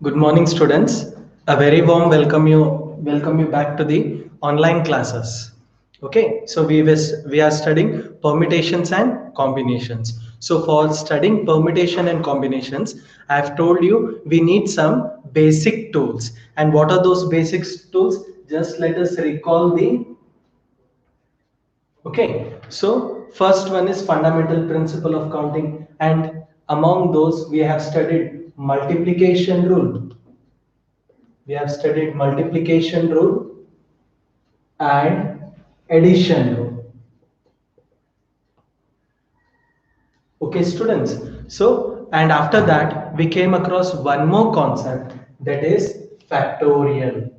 Good morning, students. A very warm welcome you back to the online classes. Okay, so we are studying permutations and combinations. So for studying permutation and combinations, I have told you we need some basic tools. And what are those basic tools? Just let us recall the. Okay, so first one is fundamental principle of counting, and among those we have studied multiplication rule. We have studied multiplication rule and addition rule. Okay, students. So, and after that, we came across one more concept, that is factorial.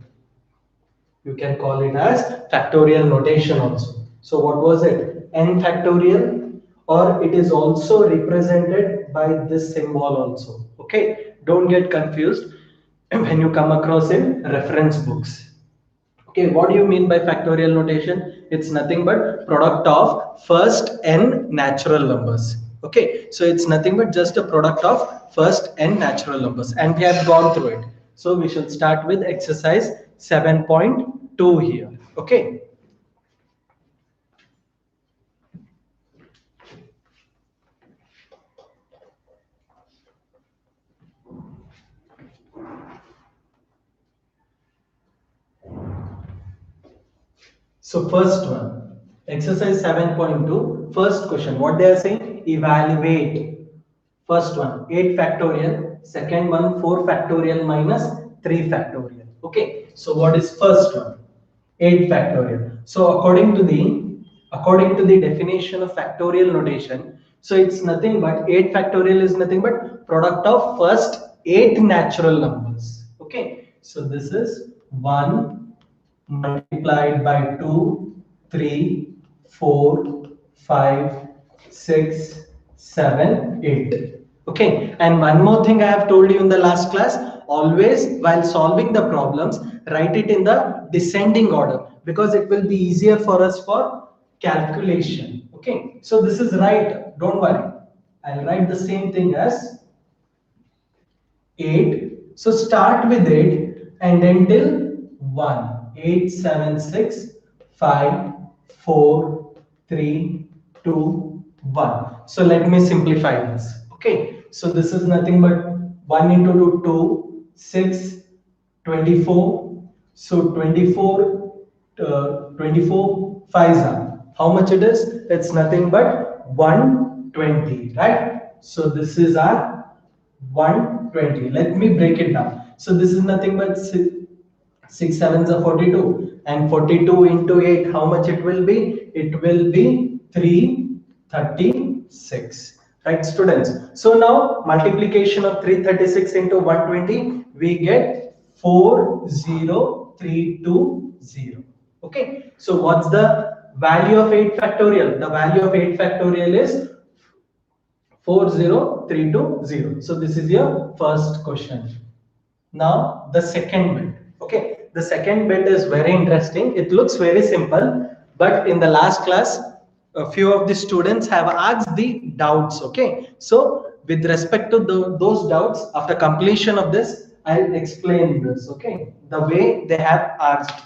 You can call it as factorial notation also. So, what was it? N factorial, or it is also represented by this symbol also. Okay, don't get confused when you come across in reference books. Okay, what do you mean by factorial notation? It's nothing but product of first n natural numbers. Okay, so it's nothing but just a product of first n natural numbers, and we have gone through it. So we should start with exercise 7.2 here. Okay, so first one, exercise 7.2, first question. What they are saying? Evaluate. First one, 8 factorial. Second one, 4 factorial minus 3 factorial. Okay. So what is first one? 8 factorial. So according to the definition of factorial notation, so it's nothing but 8 factorial is nothing but product of first 8 natural numbers. Okay. So this is 1 multiplied by 2, 3, 4, 5, 6, 7, 8. Okay, and one more thing I have told you in the last class, always while solving the problems, write it in the descending order because it will be easier for us for calculation. Okay, so this is right, don't worry. I'll write the same thing as 8. So start with 8 and then till 1. 8, 7, 6, 5, 4, 3, 2, 1. So let me simplify this. Okay. So this is nothing but 1 into 2, 6, 24. So 24 5s are. How much it is? It's nothing but 120, right? So this is our 120. Let me break it down. So this is nothing but 6 sevens are 42, and 42 into 8, how much it will be? It will be 336. Right, students? So now multiplication of 336 into 120, we get 40320. Okay. So what's the value of 8 factorial? The value of 8 factorial is 40320. So this is your first question. Now the second bit. Okay, the second bit is very interesting. It looks very simple, but in the last class, a few of the students have asked the doubts. Okay, so with respect to those doubts, after completion of this, I'll explain this. Okay, the way they have asked.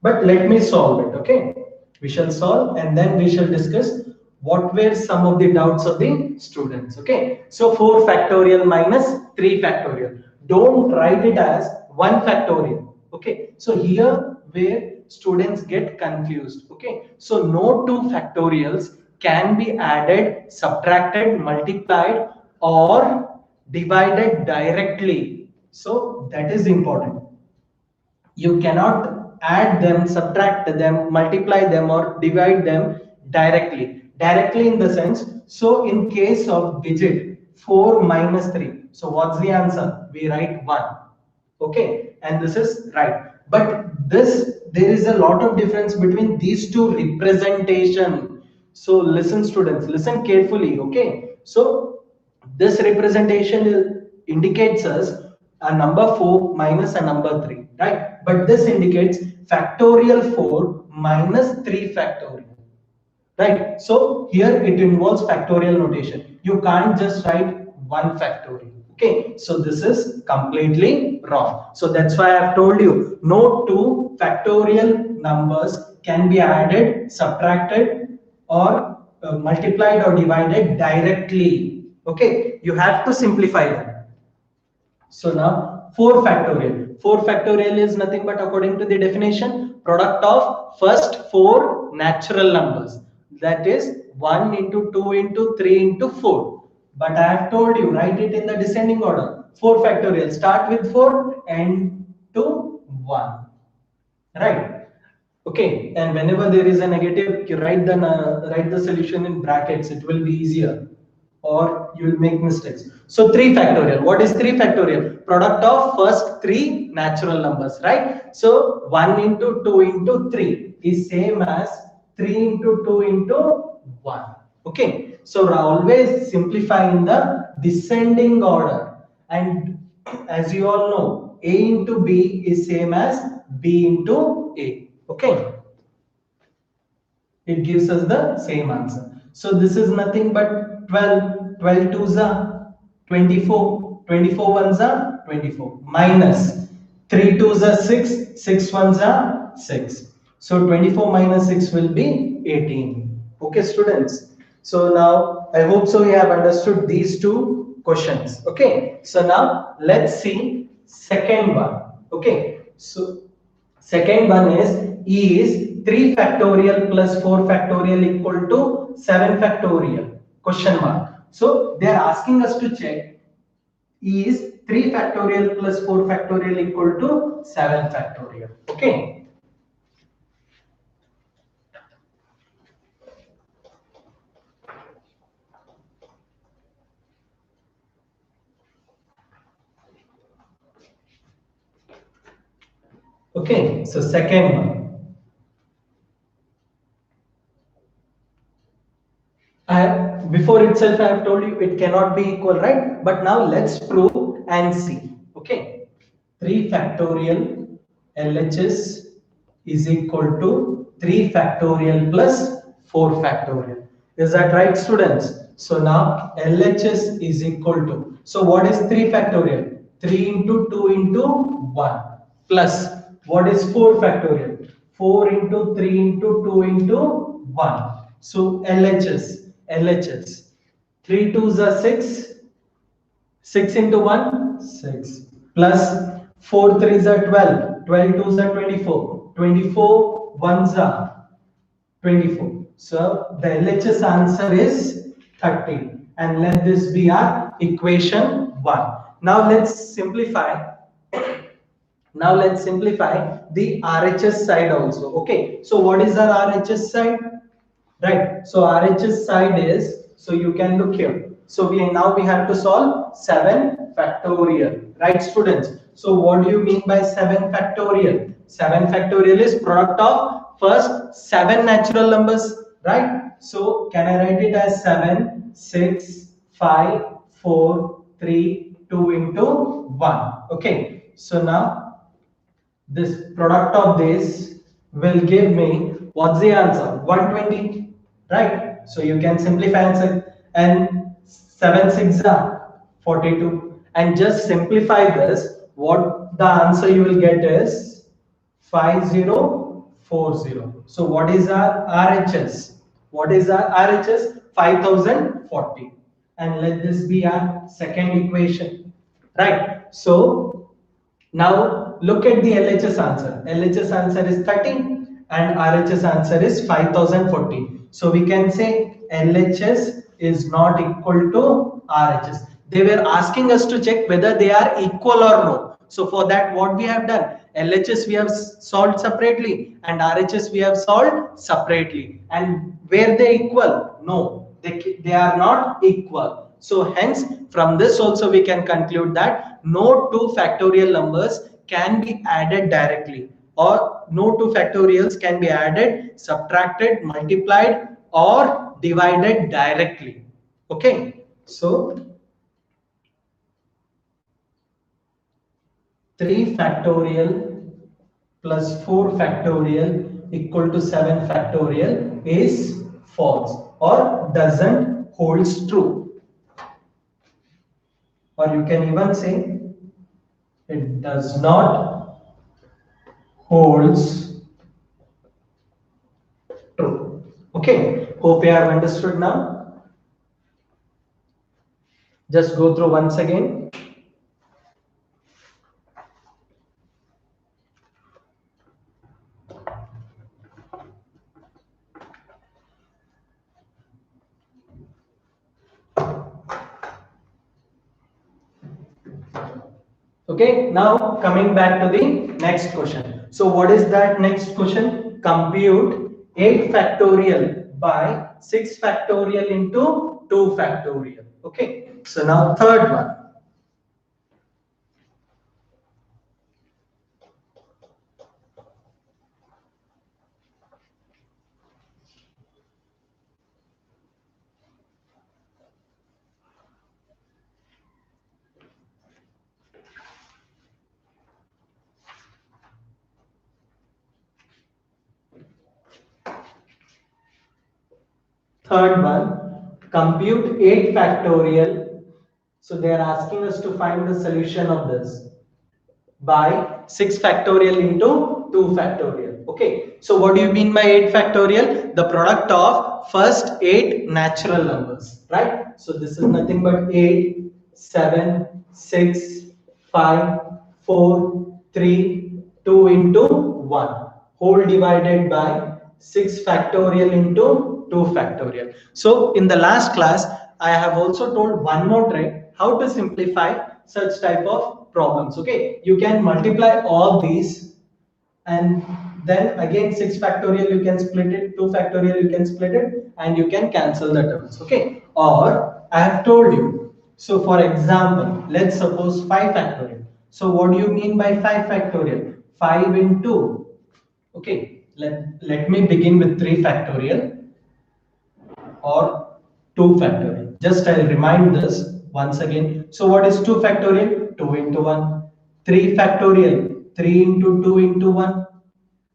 But let me solve it. Okay, we shall solve and then we shall discuss what were some of the doubts of the students. Okay, so 4 factorial minus 3 factorial. Don't write it as 1 factorial. Okay, so here where students get confused. Okay, so no 2 factorials can be added, subtracted, multiplied, or divided directly. So that is important. You cannot add them, subtract them, multiply them, or divide them directly. Directly in the sense, so in case of digit 4 minus 3, so what's the answer? We write 1. Okay, and this is right. But this, there is a lot of difference between these two representation. So listen, students, listen carefully. Okay, so this representation indicates us a number 4 minus a number 3, right? But this indicates factorial 4 minus 3 factorial, right? So here it involves factorial notation. You can't just write 1 factorial. Okay, so this is completely wrong. So that's why I've told you no two factorial numbers can be added, subtracted, or multiplied or divided directly. Okay, you have to simplify that. So now 4 factorial. 4 factorial is nothing but, according to the definition, product of first 4 natural numbers. That is 1 into 2 into 3 into 4. But I have told you, write it in the descending order. 4 factorial. Start with 4 and to 1. Right? Okay. And whenever there is a negative, you write the solution in brackets. It will be easier, or you will make mistakes. So 3 factorial. What is 3 factorial? Product of first 3 natural numbers, right? So 1 into 2 into 3 is same as 3 into 2 into 1. Okay. So always simplify in the descending order. And as you all know, A into B is same as B into A. Okay. It gives us the same answer. So this is nothing but 12, 12 twos are 24, 24 ones are 24, minus 3 twos are 6, 6 ones are 6. So 24 minus 6 will be 18. Okay, students. So now I hope so you have understood these two questions. Okay, so now let's see second one. Okay, so second one is 3 factorial plus 4 factorial equal to 7 factorial? Question mark. So they are asking us to check, is 3 factorial plus 4 factorial equal to 7 factorial? Okay. Okay, so second one. Before itself I have told you it cannot be equal, right? But now let's prove and see. Okay, 3 factorial LHS is equal to 3 factorial plus 4 factorial. Is that right, students? So now LHS is equal to, so what is 3 factorial? 3 into 2 into 1 plus, what is 4 factorial? 4 into 3 into 2 into 1. So LHS 3 twos are 6, 6 into 1, 6, plus 4 threes are 12, 12 twos are 24, 24 ones are 24. So the LHS answer is 30, and let this be our equation 1. Now let's simplify. Now let's simplify the RHS side also. Okay, so what is our RHS side? Right, so RHS side is, so you can look here. So we have to solve 7 factorial, right, students? So what do you mean by 7 factorial? 7 factorial is product of first 7 natural numbers, right? So can I write it as 7, 6, 5, 4, 3, 2 into 1? Okay, so now this product of this will give me, what's the answer? 120, right? So you can simplify answer, and 7 6 are 42, and just simplify this. What the answer you will get is 5040. So what is our RHS? What is our RHS? 5040, and let this be our second equation, right? So now look at the LHS answer. LHS answer is 13 and RHS answer is 5040. So we can say LHS is not equal to RHS. They were asking us to check whether they are equal or no. So for that, what we have done? LHS we have solved separately and RHS we have solved separately. And were they equal? No, they are not equal. So hence from this also we can conclude that no 2 factorial numbers can be added directly, or no 2 factorials can be added, subtracted, multiplied or divided directly. Okay, so 3 factorial plus 4 factorial equal to 7 factorial is false or doesn't holds true. or you can even say it does not holds true. Okay, hope you have understood now. Just go through once again. Okay, now coming back to the next question. So what is that next question? Compute 8 factorial by 6 factorial into 2 factorial. Okay, so now third one. Third one, compute 8 factorial. So they are asking us to find the solution of this by 6 factorial into 2 factorial. Okay, so what do you mean by 8 factorial? The product of first 8 natural numbers, right? So this is nothing but 8, 7, 6, 5, 4, 3, 2 into 1, whole divided by 6 factorial into 2 factorial. So in the last class, I have also told one more trick how to simplify such type of problems. Okay, you can multiply all these and then again 6 factorial you can split it, 2 factorial you can split it, and you can cancel the terms. Okay, or I have told you, so for example, let's suppose 5 factorial. So what do you mean by 5 factorial? 5 into, okay, let me begin with 3 factorial or 2 factorial. Just I'll remind this once again. So what is 2 factorial? 2 into 1. 3 factorial, 3 into 2 into 1.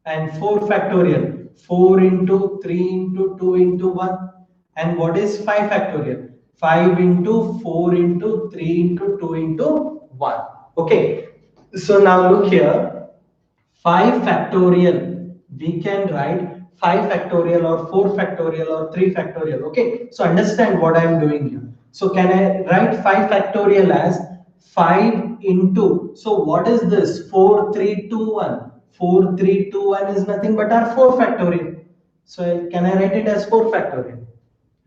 And 4 factorial, 4 into 3 into 2 into 1. And what is 5 factorial? 5 into 4 into 3 into 2 into 1. Okay. So now look here. 5 factorial, we can write 5 factorial or 4 factorial or 3 factorial. Okay, so understand what I am doing here. So can I write 5 factorial as 5 into, so what is this? 4, 3, 2, 1. 4, 3, 2, 1 is nothing but our 4 factorial. So can I write it as 4 factorial?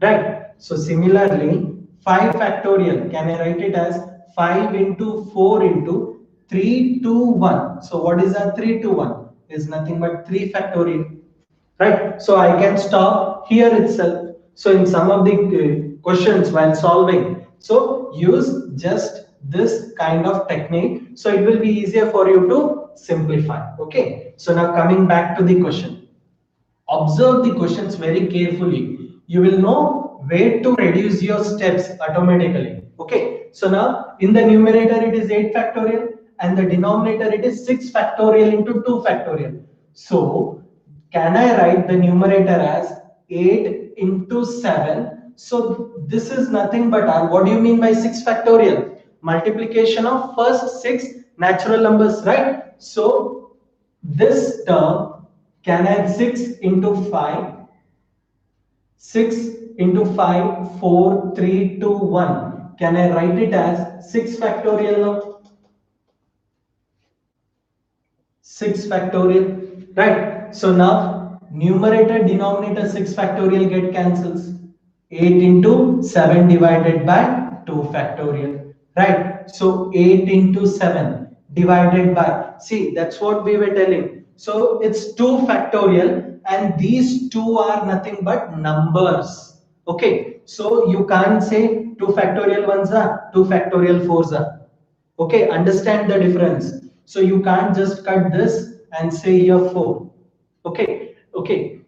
Right. So similarly, 5 factorial, can I write it as 5 into 4 into 3 to 1. So what is a 3 to 1? Is nothing but 3 factorial. Right. So I can stop here itself. So in some of the questions while solving, so use just this kind of technique. So it will be easier for you to simplify. Okay. So now coming back to the question. Observe the questions very carefully. You will know where to reduce your steps automatically. Okay. So now in the numerator it is 8 factorial and the denominator it is 6 factorial into 2 factorial. So can I write the numerator as 8 into 7? So this is nothing but what do you mean by 6 factorial? Multiplication of first 6 natural numbers, right? So this term, can I add 6 into 5? 6 into 5, 4, 3, 2, 1. Can I write it as 6 factorial now? 6 factorial, right? So now numerator, denominator 6 factorial get cancels. 8 into 7 divided by 2 factorial, right? So 8 into 7 divided by, see, that's what we were telling. So it's 2 factorial and these two are nothing but numbers. Okay, so you can't say 2 factorial ones are 2 factorial fours are. Okay, understand the difference. So you can't just cut this and say here 4. Okay.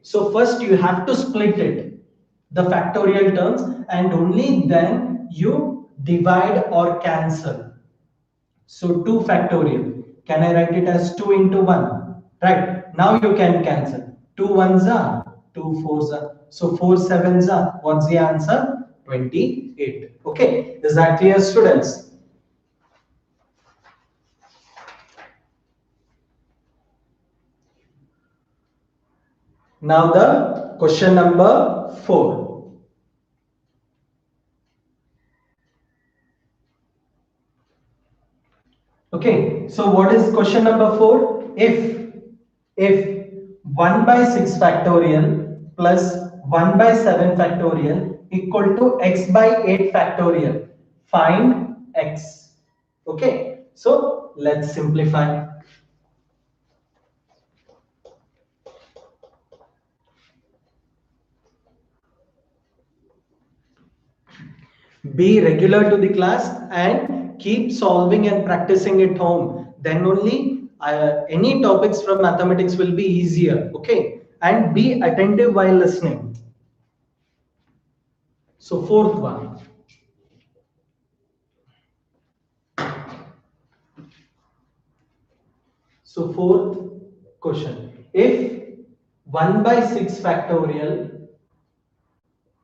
So first you have to split it, the factorial terms, and only then you divide or cancel. So 2 factorial. Can I write it as 2 into 1? Right. Now you can cancel. 2 ones are 2 fours are. So 4 sevens are. What's the answer? 28. Okay. Is that clear, students? Now the question number 4. Okay, so what is question number 4? If 1 by 6 factorial plus 1 by 7 factorial equal to x by 8 factorial, find x. Okay, so let's simplify. Be regular to the class and keep solving and practicing at home. Then only any topics from mathematics will be easier. Okay, and be attentive while listening. So fourth one. So fourth question. If 1 by 6 factorial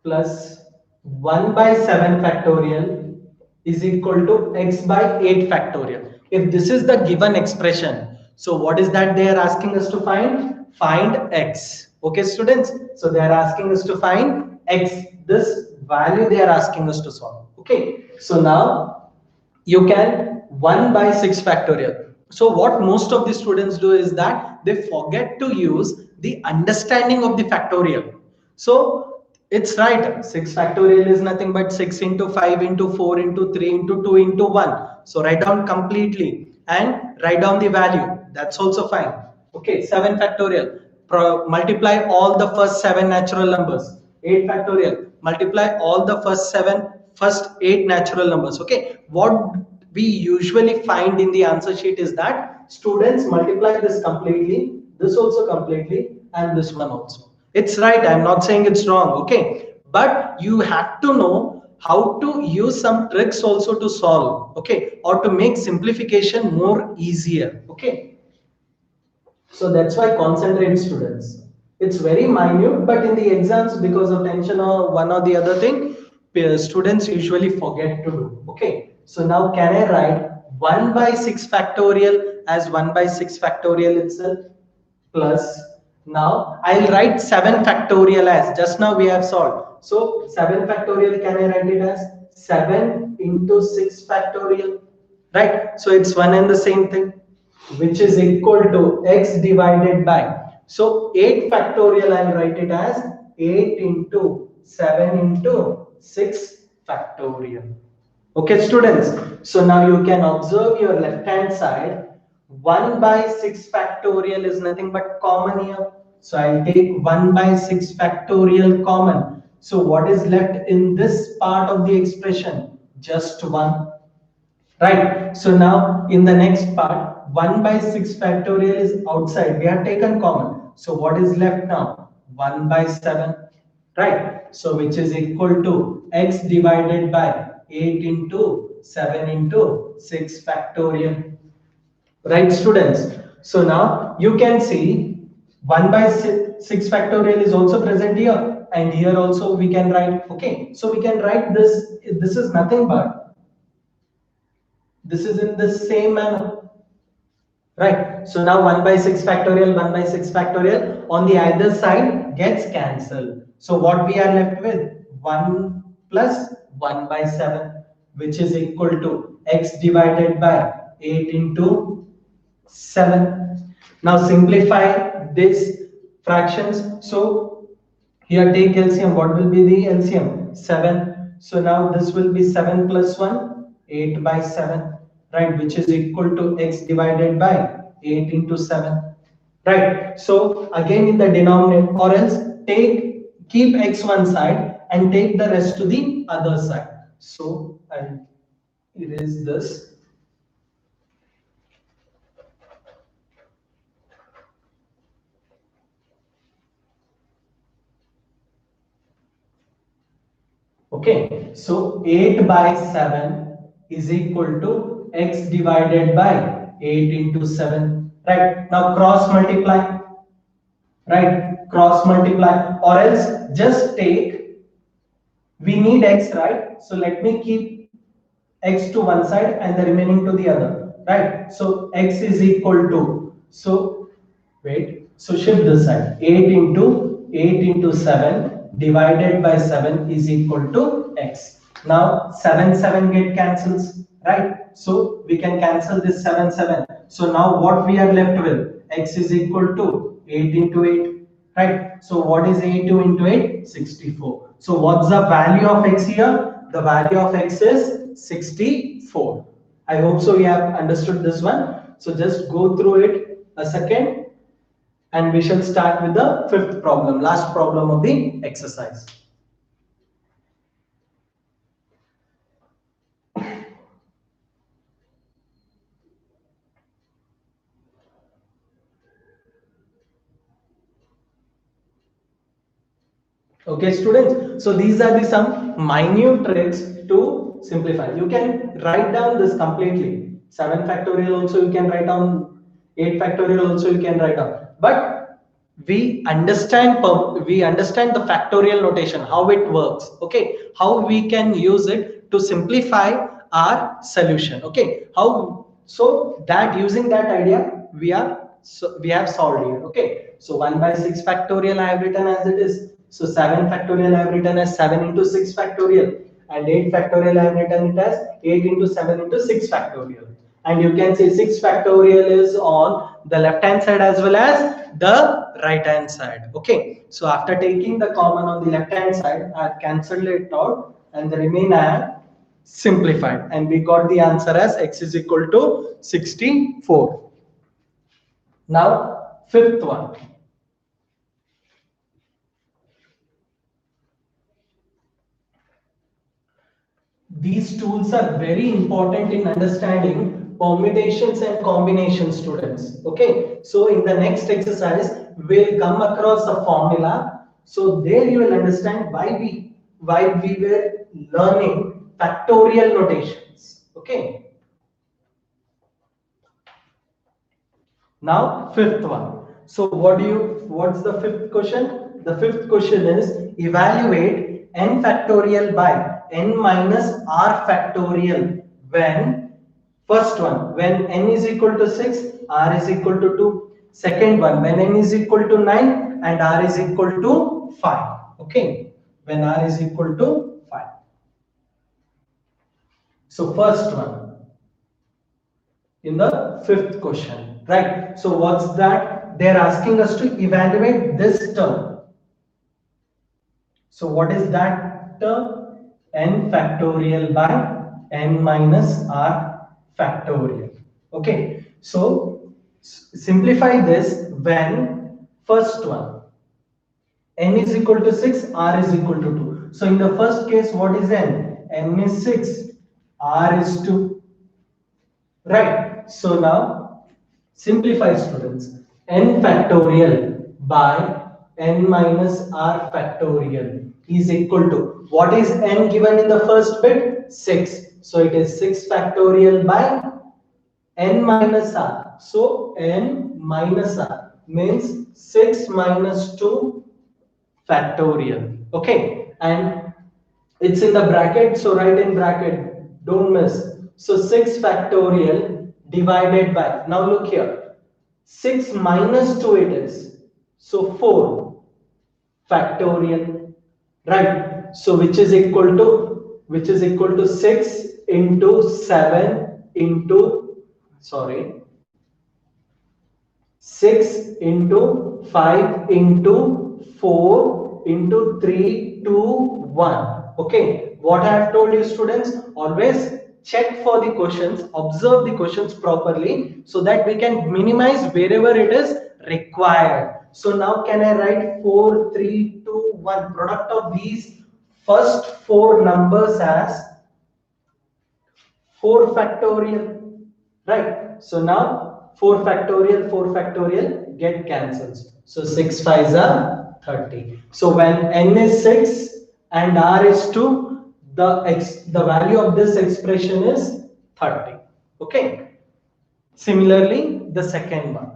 plus 1 by 7 factorial is equal to x by 8 factorial. If this is the given expression, so what is that they are asking us to find? Find x. Okay, students. So they are asking us to find x. This value they are asking us to solve. Okay. So now you can 1 by 6 factorial. So what most of the students do is that they forget to use the understanding of the factorial. So it's right, 6 factorial is nothing but 6 into 5 into 4 into 3 into 2 into 1. So write down completely and write down the value. That's also fine. Okay, 7 factorial. Multiply all the first 7 natural numbers. 8 factorial. Multiply all the first 8 natural numbers. Okay, what we usually find in the answer sheet is that students multiply this completely, this also completely, and this one also. It's right, I'm not saying it's wrong, okay, but you have to know how to use some tricks also to solve, okay, or to make simplification more easier. Okay, so that's why concentrate, students. It's very minute, but in the exams, because of tension or one or the other thing, students usually forget to do. Okay. So now can I write 1 by 6 factorial as 1 by 6 factorial itself plus, now I'll write 7 factorial as just now we have solved. So 7 factorial, can I write it as 7 into 6 factorial? Right. So it's one and the same thing, which is equal to x divided by. So 8 factorial, I'll write it as 8 into 7 into 6 factorial. Okay, students. So now you can observe your left hand side. 1 by 6 factorial is nothing but common here. So I'll take 1 by 6 factorial common. So what is left in this part of the expression? Just 1. Right. So now in the next part, 1 by 6 factorial is outside. We have taken common. So what is left now? 1 by 7. Right. So which is equal to x divided by 8 into 7 into 6 factorial. Right, students? So now you can see 1 by 6 factorial is also present here. And here also we can write. Okay. So we can write this. This is nothing but, this is in the same manner, right? So now 1 by 6 factorial, 1 by 6 factorial on the either side gets cancelled. So what we are left with? 1 plus 1 by 7, which is equal to x divided by 8 into 7. Now simplify these fractions. So here take LCM. What will be the LCM? 7. So now this will be 7 plus 1, 8 by 7, right? Which is equal to x divided by 8 into 7, right? So again in the denominator, or else keep x one side and take the rest to the other side. So I'll erase this. Okay, so 8 by 7 is equal to x divided by 8 into 7. Right, now cross multiply. Right, cross multiply, or else just take, we need x, right? So let me keep x to one side and the remaining to the other. Right, so x is equal to, so wait, so shift this side, 8 into 8 into 7 divided by 7 is equal to x. Now 7 get cancels, right? So we can cancel this 7. So now what we are left with? X is equal to 8 into 8, right? So what is 82 into 8? 64. So what's the value of x here? The value of x is 64. I hope so we have understood this one. So just go through it a second and we shall start with the fifth problem, last problem of the exercise. Okay, students. So these are the some minute tricks to simplify. You can write down this completely. 7 factorial also you can write down. 8 factorial also you can write down. But we understand the factorial notation, how it works. Okay, how we can use it to simplify our solution. Okay, how so that using that idea we have solved here. Okay, so 1 by 6 factorial I have written as it is. So 7 factorial I have written as 7 into 6 factorial, and 8 factorial I have written it as 8 into 7 into 6 factorial. And you can see 6 factorial is on the left hand side as well as the right hand side. Okay, so after taking the common on the left hand side, I have cancelled it out and the remainder I have simplified, and we got the answer as x is equal to 64. Now fifth one. These tools are very important in understanding permutations and combinations, students. Okay, so in the next exercise we'll come across a formula, so there you will understand why we were learning factorial notations. Okay, now fifth one. So what's the fifth question? The fifth question is evaluate n factorial by n minus r factorial when first one when n is equal to 6, r is equal to 2. Second one when n is equal to 9 and r is equal to 5. Okay, when r is equal to 5. So first one in the fifth question, right? So what's that? They're asking us to evaluate this term. So what is that term? N factorial by n minus r factorial. Okay, so simplify this when first one n is equal to 6, r is equal to 2. So in the first case, what is n? N is 6, r is 2. Right. So now simplify, students. N factorial by n minus r factorial is equal to, what is n given in the first bit? 6. So it is 6 factorial by n minus r. So n minus r means 6 minus 2 factorial. Okay, and it's in the bracket, so write in bracket, don't miss. So 6 factorial divided by, now look here, 6 minus 2 it is, so 4 factorial, right? So which is equal to 6 into 7 into, sorry, 6 into 5 into 4 into 3 to 1. Okay, what I have told you, students, always check for the questions, observe the questions properly so that we can minimize wherever it is required. So now can I write 4, 3, 2, 1, product of these first 4 numbers as 4 factorial, right? So now 4 factorial get cancels. So 6 5s are 30. So when n is 6 and r is 2, the value of this expression is 30. Okay. Similarly, the second one.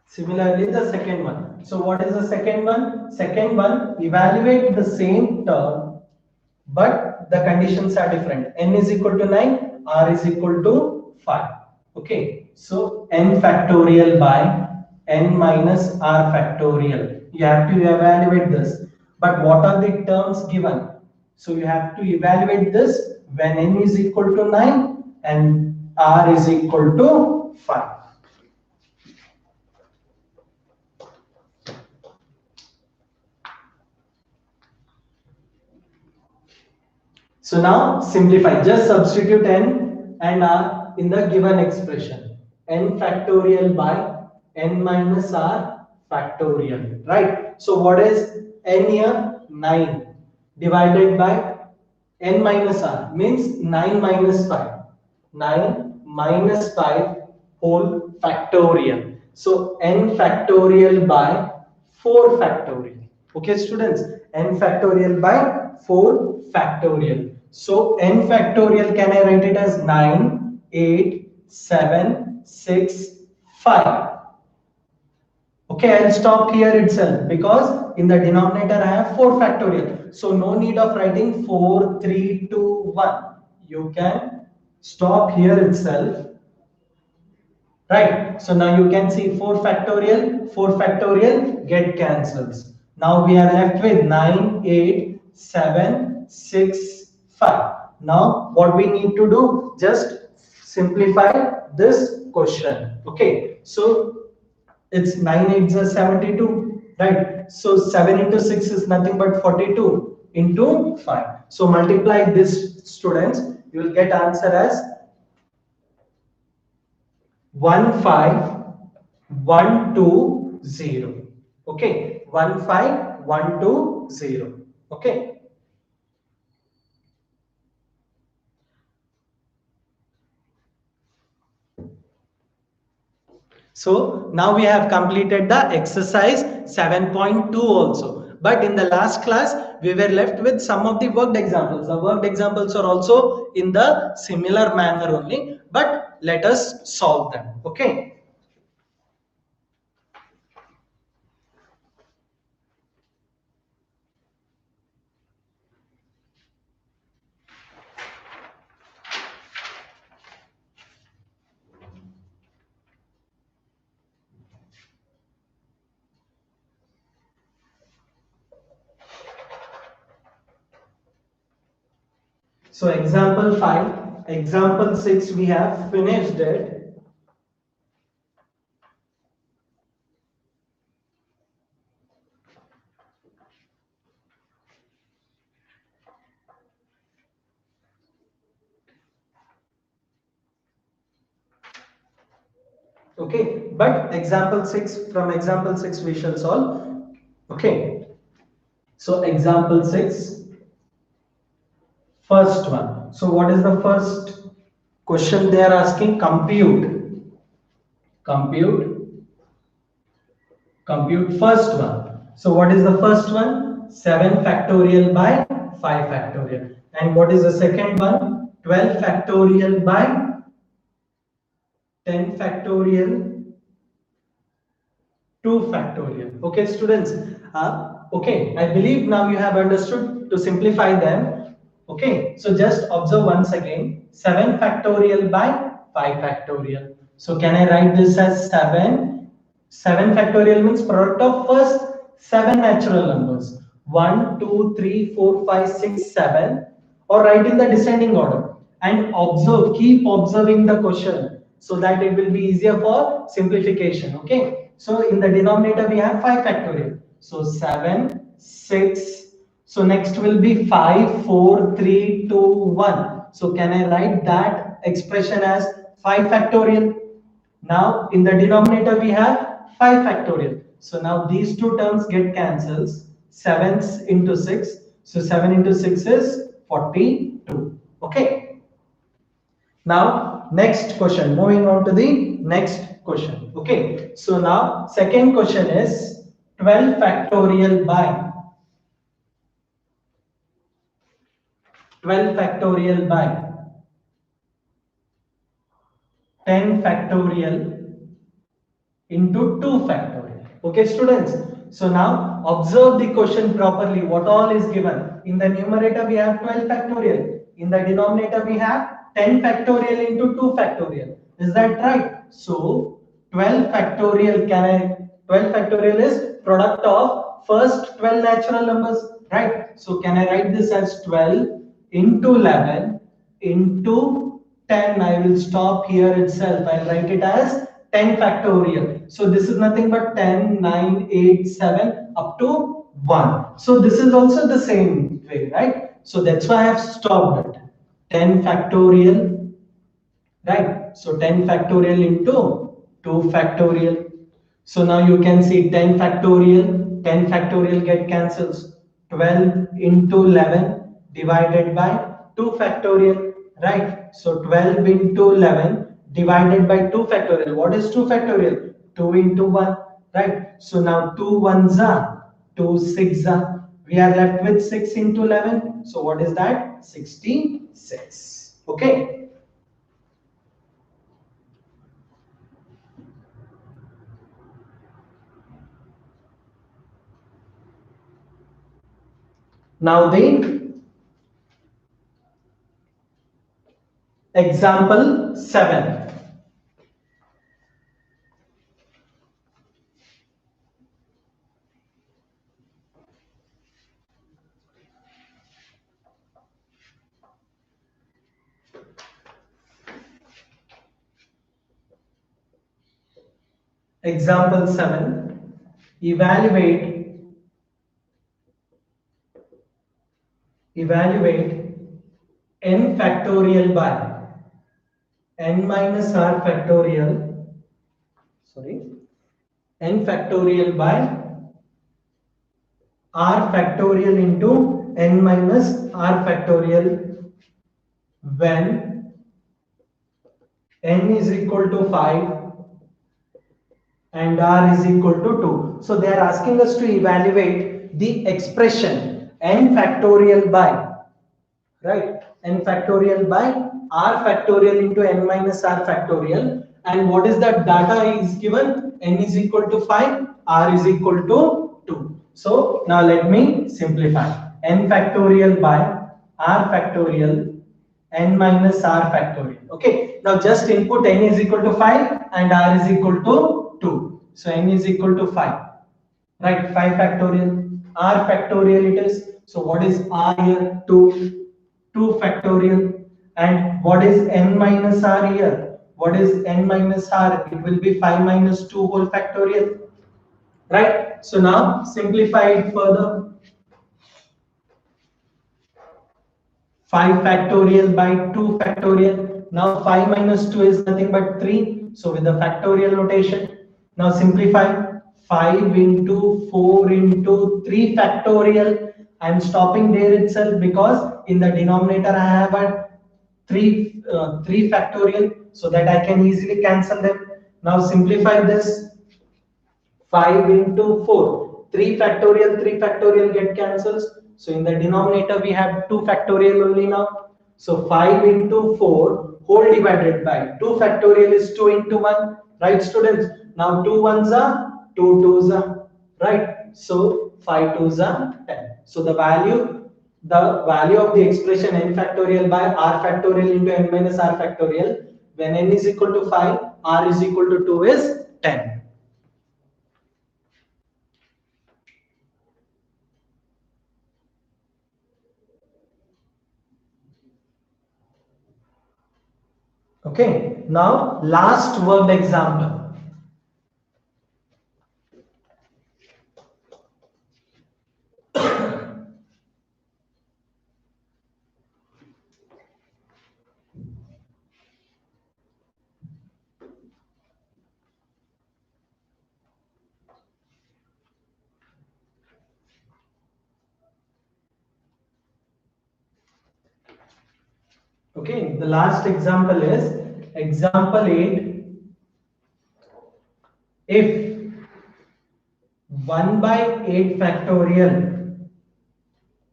Similarly, the second one. So what is the second one? Second one, evaluate the same term but the conditions are different. N is equal to 9, R is equal to 5. Okay, so n factorial by n minus r factorial. You have to evaluate this. But what are the terms given? So you have to evaluate this when n is equal to 9 and r is equal to 5. So now simplify. Just substitute n and r in the given expression. N factorial by n minus r factorial. Right? So what is n here? 9 divided by n minus r means 9 minus 5. 9 minus 5 whole factorial. So n factorial by 4 factorial. Okay, students, n factorial by 4 factorial. So n factorial, can I write it as 9, 8, 7, 6, 5. Okay, I'll stop here itself because in the denominator I have 4 factorial. So no need of writing 4, 3, 2, 1. You can stop here itself. Right. So now you can see 4 factorial get cancels. Now we are left with 9, 8, 7, 6, 5. Now what we need to do? Just simplify this question. Okay. So it's 9 8s are 72. Right. So 7 into 6 is nothing but 42 into 5. So multiply this, students. You will get answer as 15120. Okay, 15120. Okay. So now we have completed the exercise 7.2 also. But in the last class, we were left with some of the worked examples. The worked examples are also in the similar manner only, but let us solve them. Okay. So example 5, example 6, we have finished it. Okay, but example 6, from example 6 we shall solve. Okay, so example 6, first one. So what is the first question they are asking? Compute first one. So what is the first one? 7 factorial by 5 factorial. And what is the second one? 12 factorial by 10 factorial 2 factorial. Okay, students. Okay, I believe now you have understood to simplify them. Okay, so just observe once again. 7 factorial by 5 factorial. So can I write this as 7? 7 factorial means product of first 7 natural numbers. 1, 2, 3, 4, 5, 6, 7. Or write in the descending order. And observe, keep observing the question so that it will be easier for simplification. Okay. So in the denominator we have 5 factorial. So 7, 6. So next will be 5, 4, 3, 2, 1. So can I write that expression as 5 factorial? Now in the denominator we have 5 factorial. So now these two terms get cancels. 7 into 6. So 7 into 6 is 42. Okay. Now next question. Moving on to the next question. Okay. So now second question is 12 factorial by 10 factorial into 2 factorial. Okay, students. So now observe the question properly. What all is given? In the numerator, we have 12 factorial. In the denominator, we have 10 factorial into 2 factorial. Is that right? So 12 factorial, 12 factorial is product of first 12 natural numbers, right? So can I write this as 12 into 11 into 10? I will stop here itself. I'll write it as 10 factorial. So this is nothing but 10, 9, 8, 7 up to 1. So this is also the same way, right? So that's why I have stopped it. 10 factorial, right? So 10 factorial into 2 factorial. So now you can see 10 factorial get cancels. 12 into 11 divided by 2 factorial, right? So 12 into 11 divided by 2 factorial. What is 2 factorial? 2 into 1, right? So now 2 ones are 2 6 are. We are left with 6 into 11. So what is that? 66. Okay. Now the example 7. Example 7. Evaluate n factorial by n minus r factorial. Sorry. N factorial by r factorial into n minus r factorial when n is equal to 5 and r is equal to 2. So they are asking us to evaluate the expression n factorial by, right, n factorial by r factorial into n minus r factorial, and what is that data is given? N is equal to 5, r is equal to 2. So now let me simplify. N factorial by r factorial n minus r factorial. Okay, now just input n is equal to 5 and r is equal to 2. So n is equal to 5, right? 5 factorial, r factorial it is. So what is r here? 2 factorial. And what is n minus r here? What is n minus r? It will be 5 minus 2 whole factorial, right? So now simplify it further. 5 factorial by 2 factorial. Now 5 minus 2 is nothing but 3. So with the factorial notation, now simplify. 5 into 4 into 3 factorial. I am stopping there itself because in the denominator I have a 3 factorial, so that I can easily cancel them. Now simplify this. 5 into 4, 3 factorial get cancels. So in the denominator we have 2 factorial only now. So 5 into 4 whole divided by 2 factorial is 2 into 1, right students? Now 2 ones are 2 twos are, right? So 5 twos are 10. So the value of the expression n factorial by r factorial into n minus r factorial when n is equal to 5, r is equal to 2 is 10. Okay, now last worked example. Okay, the last example is example 8. If 1 by 8 factorial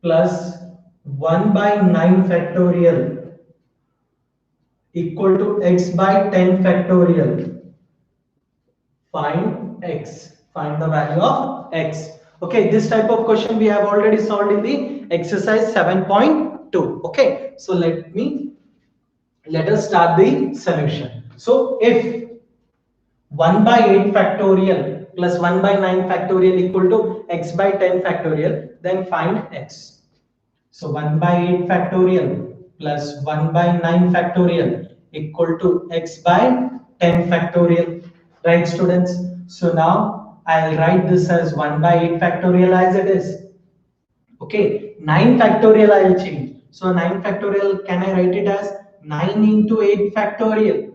plus 1 by 9 factorial equal to x by 10 factorial, find x. Find the value of x. Okay, this type of question we have already solved in the exercise 7.2. Okay, so let us start the solution. So if 1 by 8 factorial plus 1 by 9 factorial equal to x by 10 factorial, then find x. So 1 by 8 factorial plus 1 by 9 factorial equal to x by 10 factorial. Right, students? So now I'll write this as 1 by 8 factorial as it is. Okay, 9 factorial I will change. So 9 factorial, can I write it as 9 into 8 factorial?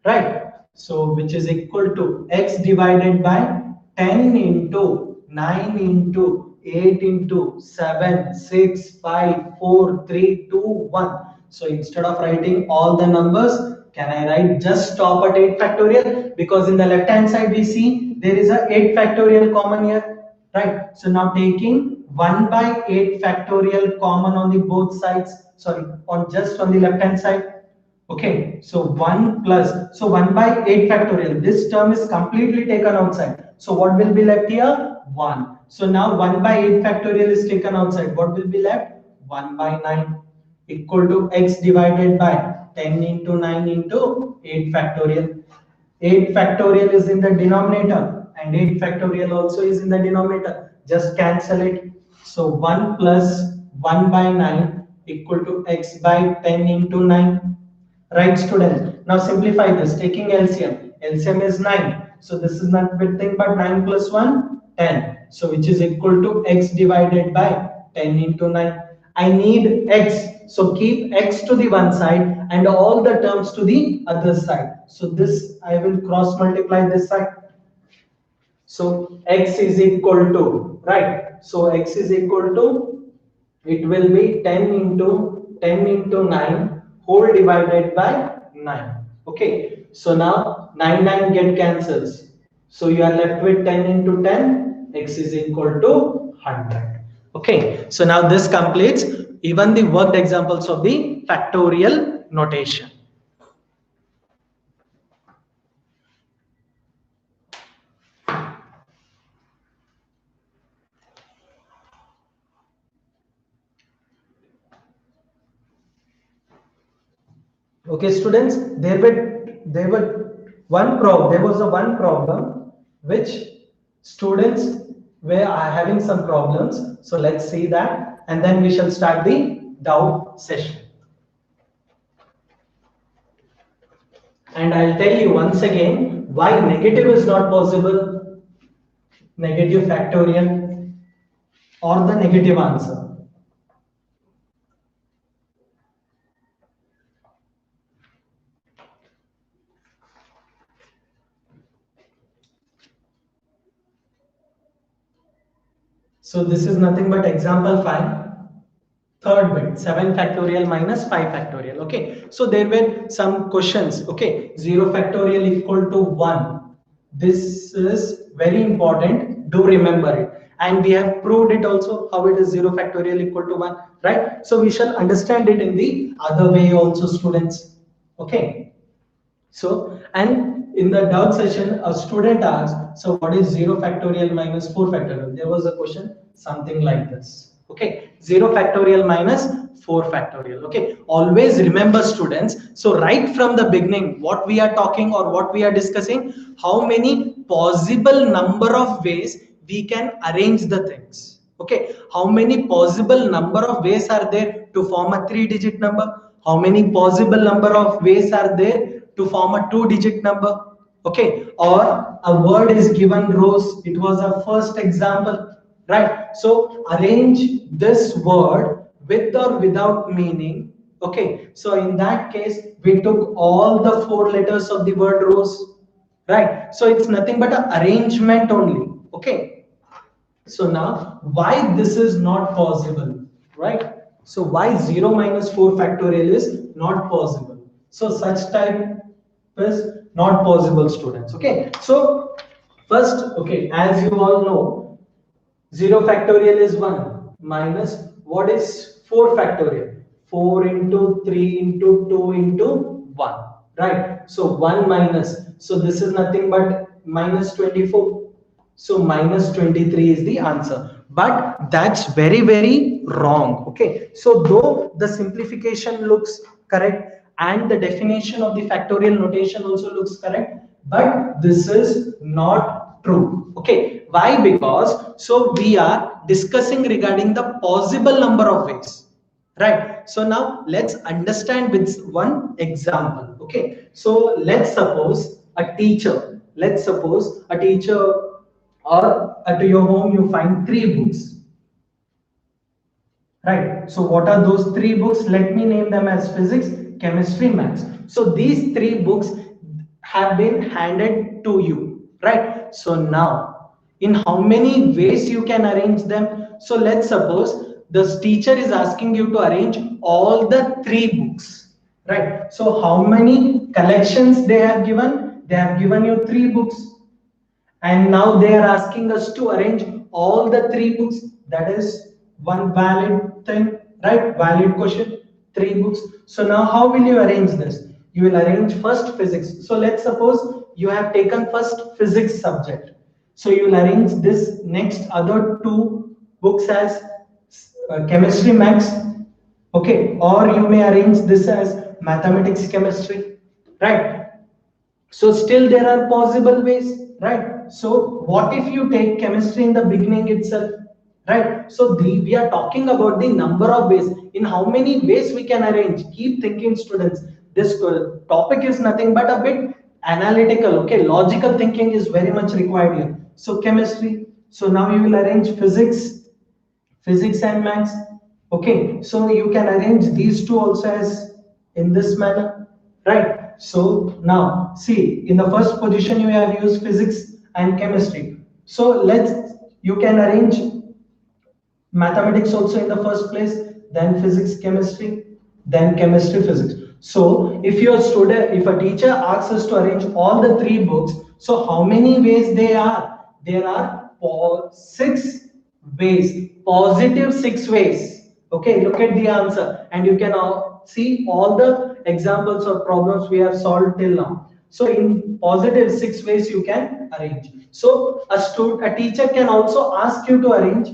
Right. So which is equal to x divided by 10 into 9 into 8 into 7, 6, 5, 4, 3, 2, 1. So instead of writing all the numbers, can I write just stop at 8 factorial? Because in the left hand side we see there is a 8 factorial common here. Right. So now taking 1 by 8 factorial common on the both sides, sorry, on just on the left hand side. Okay, so 1 plus, so 1 by 8 factorial, this term is completely taken outside. So what will be left here? 1. So now 1 by 8 factorial is taken outside. What will be left? 1 by 9 equal to x divided by 10 into 9 into 8 factorial. 8 factorial is in the denominator and 8 factorial also is in the denominator. Just cancel it. So 1 plus 1 by 9 equal to x by 10 into 9. Right, students? Now simplify this. Taking LCM. LCM is 9. So this is nothing but 9 plus 1, 10. So which is equal to x divided by 10 into 9. I need x. So keep x to the one side and all the terms to the other side. So this I will cross multiply this side. So x is equal to, right? So x is equal to, it will be 10 into 9 whole divided by 9. Okay. So now 9 get cancels. So you are left with 10 into 10, x is equal to 100. Okay. So now this completes even the worked examples of the factorial notation. Okay, students, there was a one problem which students were having some problems. So let's see that and then we shall start the doubt session. And I'll tell you once again why negative is not possible, negative factorial or the negative answer. So this is nothing but example 5. Third bit, 7 factorial minus 5 factorial. Okay, so there were some questions. Okay, 0 factorial equal to 1. This is very important. Do remember it. And we have proved it also how it is 0 factorial equal to 1. Right? So we shall understand it in the other way also, students. Okay. So, and in the doubt session, a student asked, so what is 0 factorial minus 4 factorial? There was a question, something like this. Okay, 0 factorial minus 4 factorial. Okay, always remember, students. So, right from the beginning, what we are talking or what we are discussing, how many possible number of ways we can arrange the things. Okay, how many possible number of ways are there to form a 3-digit number? How many possible number of ways are there to form a 2-digit number? Okay, or a word is given rows. It was a first example, right? So arrange this word with or without meaning. Okay, so in that case we took all the 4 letters of the word rows, right? So it's nothing but an arrangement only. Okay, so now why this is not possible, right? So why 0 minus 4 factorial is not possible? So such type is not possible, students. Okay, so first, okay, as you all know, 0 factorial is 1 minus what is 4 factorial? 4 into 3 into 2 into 1, right? So 1 minus, so this is nothing but minus 24. So minus 23 is the answer. But that's very, very wrong. Okay. So though the simplification looks correct and the definition of the factorial notation also looks correct, but this is not true. Okay. Why? Because so we are discussing regarding the possible number of ways. Right. So now let's understand with one example. Okay. So let's suppose a teacher. Let's suppose a teacher or at your home you find three books. Right. So what are those three books? Let me name them as physics, chemistry, maths. So these three books have been handed to you. Right. So now, in how many ways you can arrange them? So let's suppose the teacher is asking you to arrange all the three books. Right. So how many collections they have given? They have given you three books. And now they are asking us to arrange all the three books. That is one valid thing, right? Valid question, three books. So now how will you arrange this? You will arrange first physics. So let's suppose you have taken first physics subject. So you will arrange this next other two books as chemistry, maths. Okay, or you may arrange this as mathematics, chemistry, right? So still there are possible ways, right? So what if you take chemistry in the beginning itself, right? So we are talking about the number of ways. In how many ways we can arrange? Keep thinking, students. This topic is nothing but a bit analytical. Okay, logical thinking is very much required here. So chemistry. So now you will arrange physics and maths. Okay, so you can arrange these two also as in this manner, right? So now see, in the first position you have used physics and chemistry. So you can arrange mathematics also in the first place, then physics, chemistry, then chemistry, physics. So if your student, if a teacher asks us to arrange all the three books, so how many ways they are? There are six ways, positive six ways. Okay, look at the answer, and you can see all the examples or problems we have solved till now. So in positive six ways you can arrange. So a teacher can also ask you to arrange.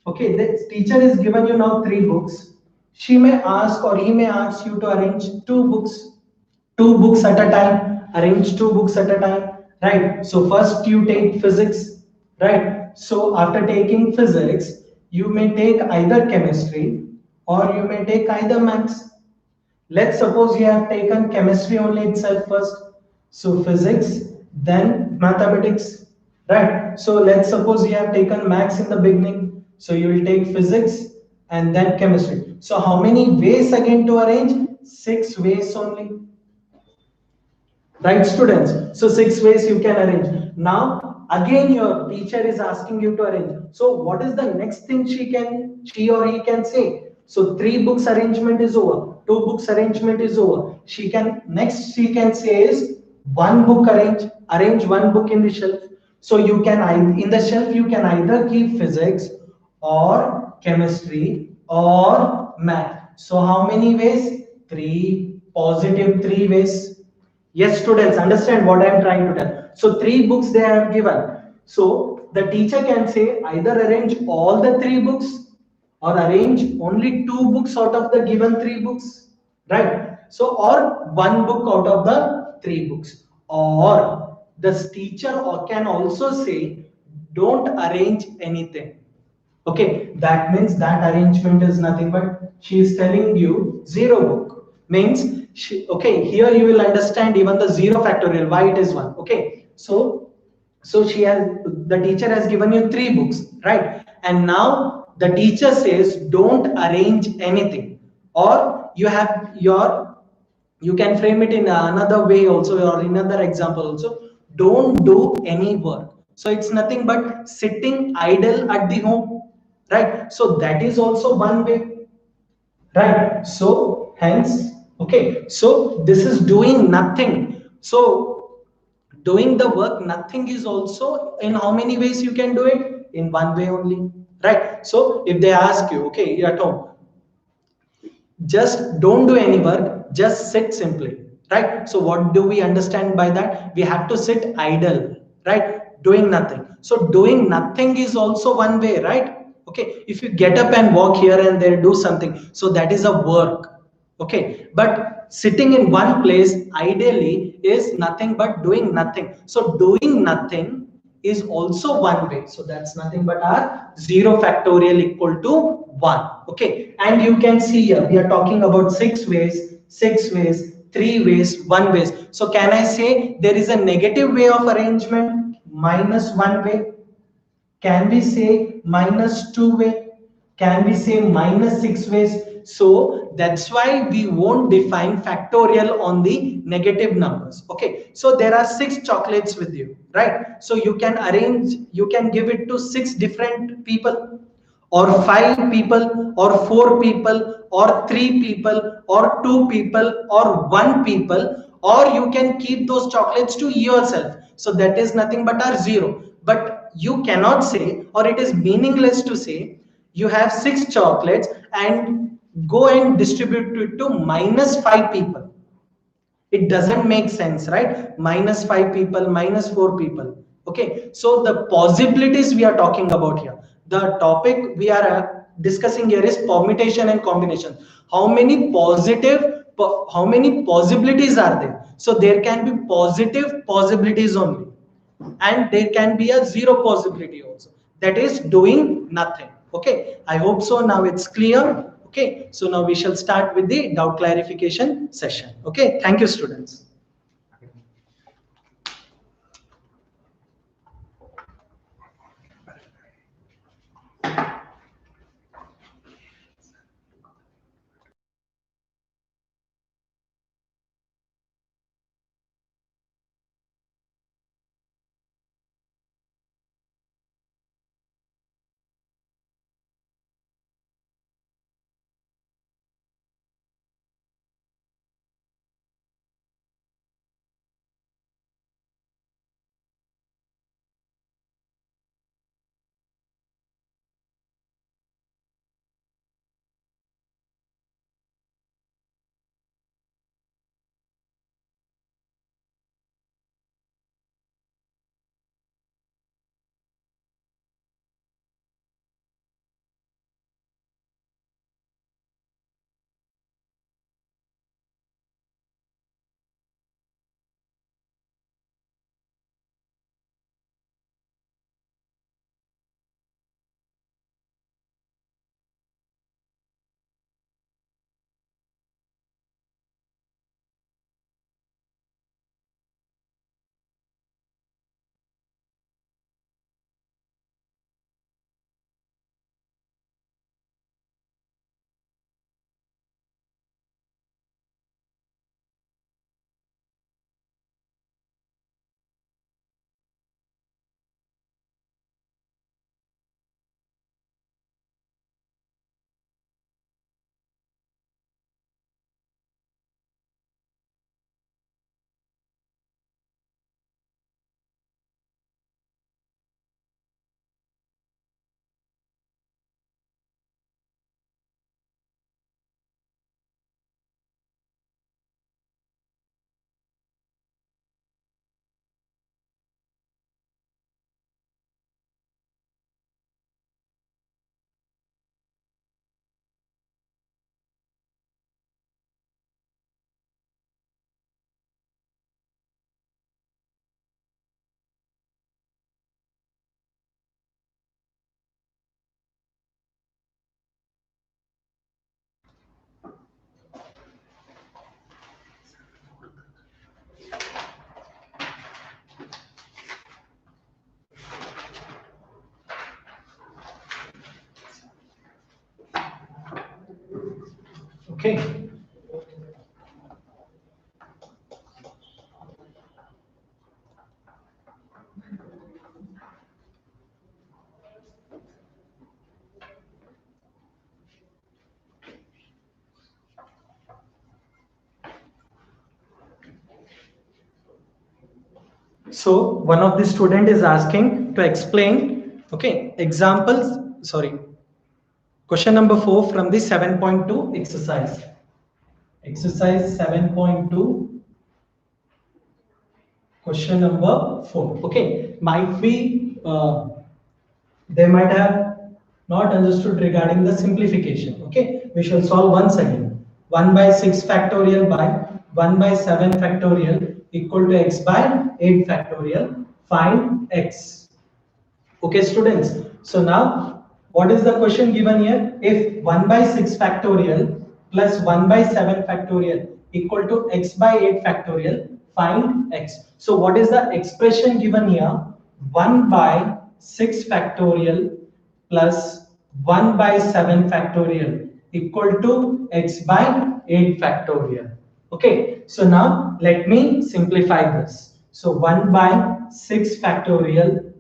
Okay, the teacher is given you now three books. She may ask or he may ask you to arrange two books at a time. Arrange two books at a time, right? So first you take physics, right? So after taking physics, you may take either chemistry or you may take either maths. Let's suppose you have taken chemistry only itself first. So physics, then mathematics, right? So let's suppose you have taken maths in the beginning. So you will take physics and then chemistry. So how many ways again to arrange? Six ways only. Right, students? So six ways you can arrange. Now, again, your teacher is asking you to arrange. So what is the next thing she or he can say? So three books arrangement is over. Two books arrangement is over. She can say is one book arrange one book in the shelf. So you can in the shelf you can either keep physics or chemistry or math. So how many ways? Three, positive three ways. Yes, students, understand what I am trying to tell. So three books they have given. So the teacher can say either arrange all the three books or arrange only two books out of the given three books, right? So or one book out of the three books. Or the teacher can also say don't arrange anything. Okay, that means that arrangement is nothing but she is telling you zero book. Means okay, here you will understand even the zero factorial, why it is one. Okay, so the teacher has given you three books, right? And now the teacher says don't arrange anything, or you can frame it in another way also, or in another example also, don't do any work. So it's nothing but sitting idle at the home, right? So that is also one way, right? So hence, okay, so this is doing nothing. So doing the work nothing is also in how many ways you can do it? In one way only, right? So if they ask you, okay, you're at home, just don't do any work, just sit simply, right? So what do we understand by that? We have to sit idle, right? Doing nothing. So doing nothing is also one way, right? Okay, if you get up and walk here and there, do something, so that is a work. Okay, but sitting in one place ideally is nothing but doing nothing. So doing nothing is also one way. So that's nothing but our 0 factorial equal to 1. Okay, and you can see here we are talking about 6 ways, 3 ways, 1 ways. So can I say there is a negative way of arrangement, minus 1 way? Can we say minus 2 way? Can we say minus 6 ways? So that's why we won't define factorial on the negative numbers. Okay, so there are 6 chocolates with you, right? So you can arrange, you can give it to 6 different people, or 5 people, or 4 people, or 3 people, or 2 people, or 1 people, or you can keep those chocolates to yourself. So that is nothing but our 0. But you cannot say, or it is meaningless to say you have 6 chocolates and go and distribute it to minus 5 people. It doesn't make sense, right? Minus 5 people, minus 4 people. Okay, so the possibilities we are talking about here, the topic we are discussing here is permutation and combination. How many how many possibilities are there? So there can be positive possibilities only, and there can be a 0 possibility also, that is doing nothing. Okay, I hope so now it's clear. Okay, so now we shall start with the doubt clarification session. Okay, thank you students. Okay, so one of the student is asking to explain, okay, examples, sorry, question number 4 from the 7.2 exercise 7.2, Question number 4. Okay, might be they might have not understood regarding the simplification. Okay, we shall solve once again. 1 by 6 factorial by 1 by 7 factorial equal to x by 8 factorial. Find x. Okay, students. So now, what is the question given here? If 1 by 6 factorial plus 1 by 7 factorial equal to x by 8 factorial, find x. So what is the expression given here? 1 by 6 factorial plus 1 by 7 factorial equal to x by 8 factorial. Okay, so now let me simplify this. So 1 by 6 factorial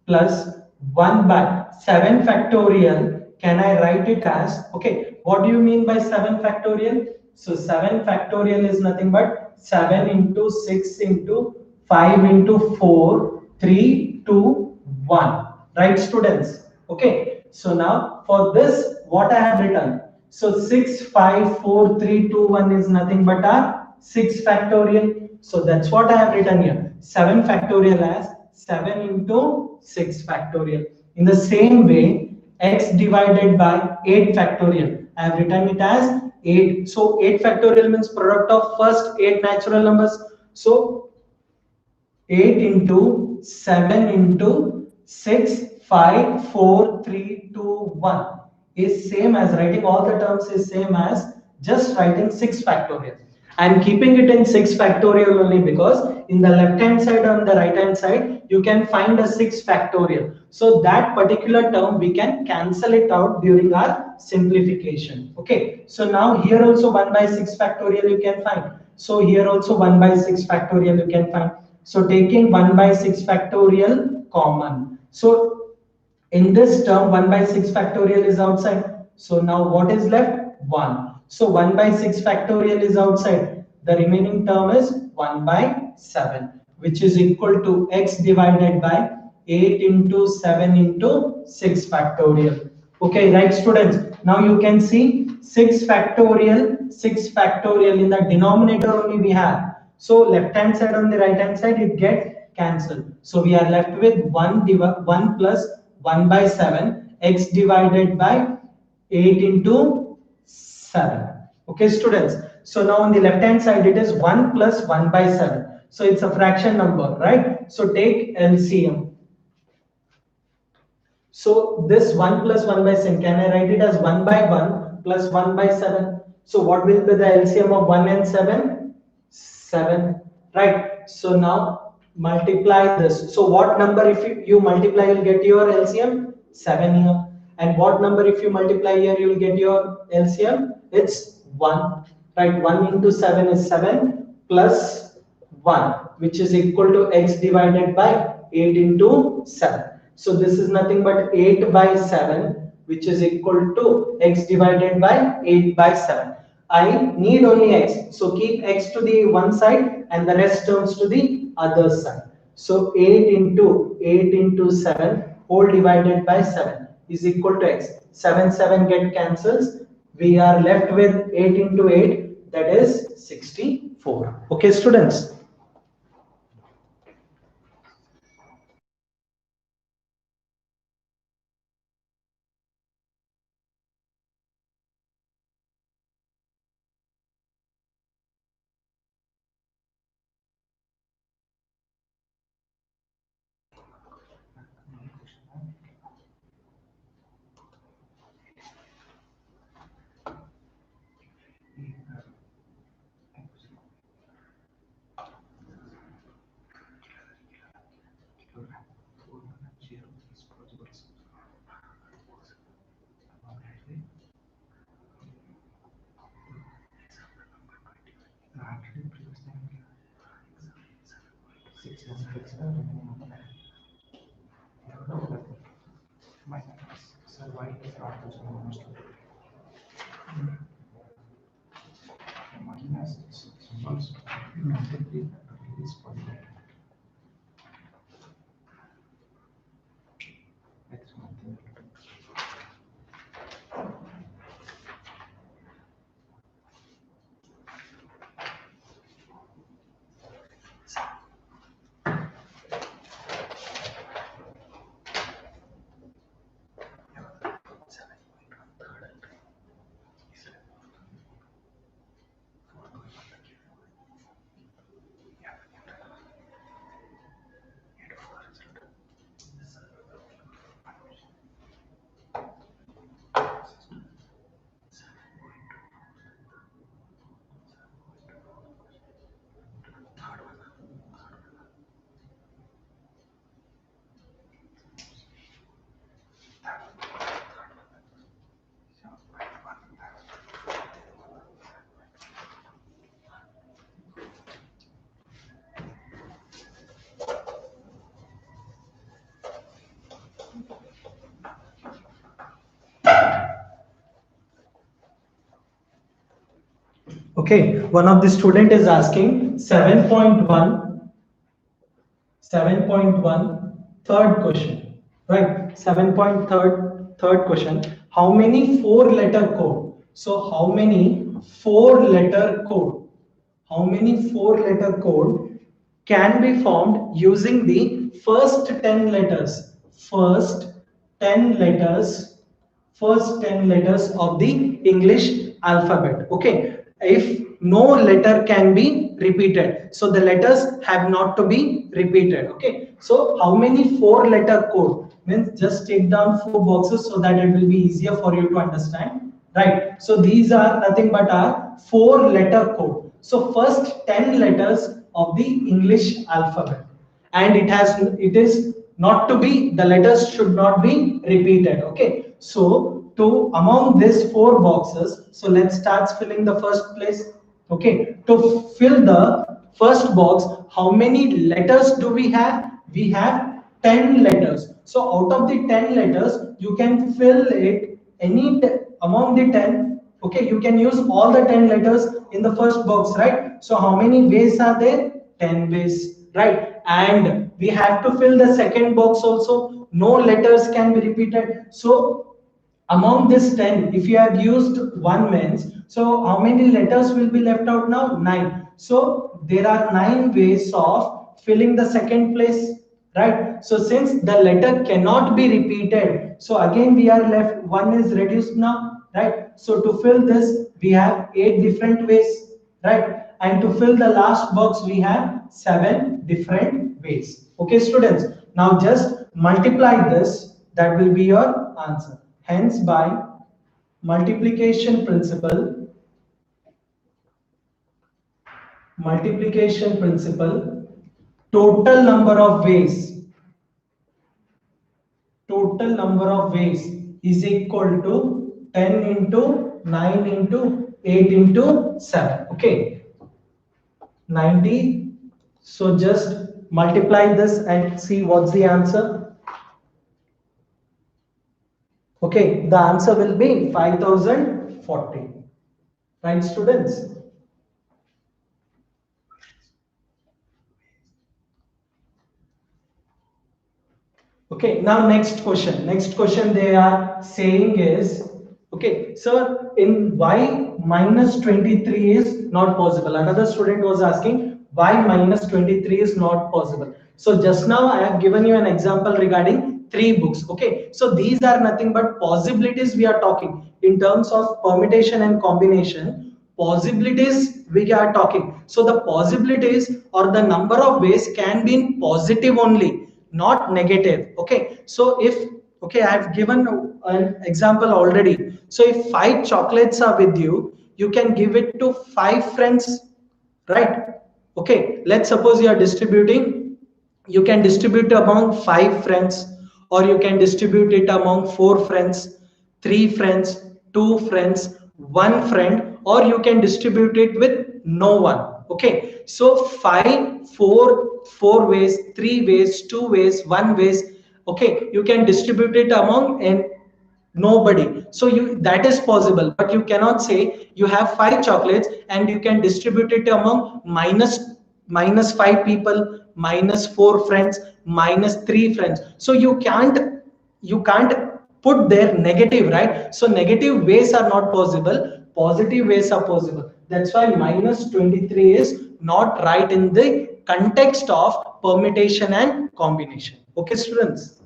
plus 1 by 7 factorial, can I write it as, okay, what do you mean by 7 factorial? So 7 factorial is nothing but 7 into 6 into 5 into 4, 3, 2, 1. Right, students? Okay, so now for this, what I have written? So 6, 5, 4, 3, 2, 1 is nothing but a 6 factorial. So that's what I have written here. 7 factorial as 7 into 6 factorial. In the same way, x divided by 8 factorial. I have written it as 8. So 8 factorial means product of first 8 natural numbers. So 8 into 7 into 6, 5, 4, 3, 2, 1 is same as writing all the terms is same as just writing 6 factorial. I am keeping it in 6 factorial only because in the left hand side or on the right hand side you can find a 6 factorial. So that particular term we can cancel it out during our simplification. Okay. So now here also 1 by 6 factorial you can find. So here also 1 by 6 factorial you can find. So taking 1 by 6 factorial common. So in this term 1 by 6 factorial is outside. So now what is left? 1. So 1 by 6 factorial is outside. The remaining term is 1 by 7, which is equal to x divided by 8 into 7 into 6 factorial. Okay, right, students? Now you can see 6 factorial, 6 factorial in the denominator only we have. So left hand side on the right hand side it gets cancelled. So we are left with 1 plus 1 by 7 x divided by 8 into 7. Okay, students. So now on the left hand side it is 1 plus 1 by 7. So it's a fraction number, right? So take LCM. So this 1 plus 1 by 7, can I write it as 1 by 1 plus 1 by 7? So what will be the LCM of 1 and 7? 7, right? So now multiply this. So what number if you multiply, you'll get your LCM? 7 here. And what number if you multiply here, you'll get your LCM? It's 1, right? 1 into 7 is 7 plus 1, which is equal to x divided by 8 into 7. So this is nothing but 8 by 7, which is equal to x divided by 8 by 7. I need only x. So keep x to the one side and the rest terms to the other side. So 8 into 7 whole divided by 7 is equal to x. 7 7 get cancels. We are left with 8 into 8, that is 64. Okay, students. Okay, one of the student is asking 7.1 third question, right? 7.3 third question. How many four-letter code? So how many four-letter code? How many four-letter code can be formed using the first 10 letters? First 10 letters first 10 letters of the English alphabet. Okay, if no letter can be repeated, so the letters have not to be repeated. Okay, so how many four letter code? Means just take down four boxes so that it will be easier for you to understand, right? So these are nothing but our four letter code. So first 10 letters of the English alphabet, and it is not to be, the letters should not be repeated. Okay, so to among these four boxes, so let's start filling the first place. Okay, to fill the first box, how many letters do we have? We have 10 letters. So out of the 10 letters, you can fill it among the 10. Okay, you can use all the 10 letters in the first box, right? So how many ways are there? 10 ways, right? And we have to fill the second box also. No letters can be repeated. So among this 10, if you have used one means, so how many letters will be left out now? 9. So there are 9 ways of filling the second place, right? So since the letter cannot be repeated, so again we are left, one is reduced now, right? So to fill this, we have 8 different ways, right? And to fill the last box, we have 7 different ways. Okay, students. Now just multiply this. That will be your answer. Hence, by multiplication principle, total number of ways, is equal to 10 into 9 into 8 into 7. Okay, 90. So just multiply this and see what's the answer. Okay, the answer will be 5040. Right, students? Okay, now next question. Next question they are saying is, okay, sir, in why minus 23 is not possible? Another student was asking why minus 23 is not possible. So just now I have given you an example regarding 3 books. Okay, so these are nothing but possibilities we are talking in terms of permutation and combination. Possibilities we are talking. So the possibilities or the number of ways can be in positive only, not negative. Okay, so if, okay, I have given an example already. So if 5 chocolates are with you, you can give it to 5 friends, right? Okay, let's suppose you are distributing, you can distribute among 5 friends, or you can distribute it among 4 friends, 3 friends, 2 friends, 1 friend, or you can distribute it with no one. Okay, so 5, 4 ways, 3 ways, 2 ways, 1 ways. Okay, you can distribute it among and nobody. So you, that is possible, but you cannot say you have 5 chocolates and you can distribute it among minus 5 people, minus 4 friends, minus 3 friends. So you can't put there negative, right? So negative ways are not possible, positive ways are possible. That's why minus 23 is not right in the context of permutation and combination. Okay, students?